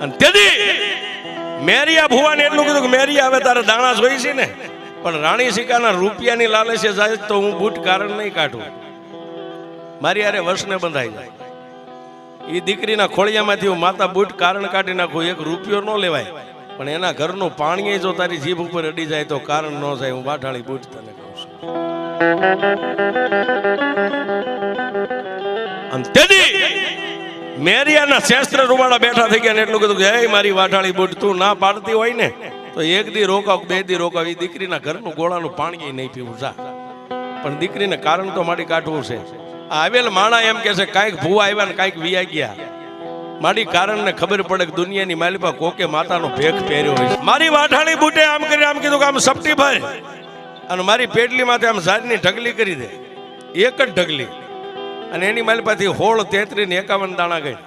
અને તેથી મેરિયા ભુવાને એટલું કીધું કે મેરિયા હવે તારે દાણા જોઈ છે ને, પણ રાણી સિકાના રૂપિયાની લાલચે જાય તો હું બૂટ કારણ નહીં કાઢું, મારી હારે વર્ષને બંધાઈ જાય. એ દીકરીના ખોળિયામાંથી હું માતા બૂટ કારણ કાઢી નાખું, એક રૂપિયો ન લેવાય, પણ એના ઘરનું પાણી જો તારી જીભ ઉપર અડી જાય તો કારણ ન જાય. હું વાઢાળી બૂટ તને કહું છું. અને તેથી મેરિયાના શસ્ત્ર રૂવાડા બેઠા થઈ ગયા ને એટલું કીધું કે હે મારી વાઢાળી બૂટ, તું ના પાડતી હોય ને તો એક દી રોકાવ, બે દી રોકાવ, એ દીકરીના ઘરનું ગોળાનું પાણી નહીં પીવું જા, પણ દીકરીને કારણ તો મારી કાઢવું છે. આવેલ માણા એમ કે છે કાંઈક ભૂવા આવ્યા ને કાંઈક વિયા ગયા, મારી કારણ ને ખબર પડે કે દુનિયાની માલિપા કોકે માતાનો ભેખ પહેર્યો હોય. મારી વાઢાળી બૂટે આમ કરી આમ કીધું કે આમ સપટી ભાઈ, અને મારી પેટલી માંથી આમ ઝાડની ઢગલી કરી દે, એક જ ઢગલી, અને એની માલિપાથી 16, 33 ને 51 દાણા ગઈ.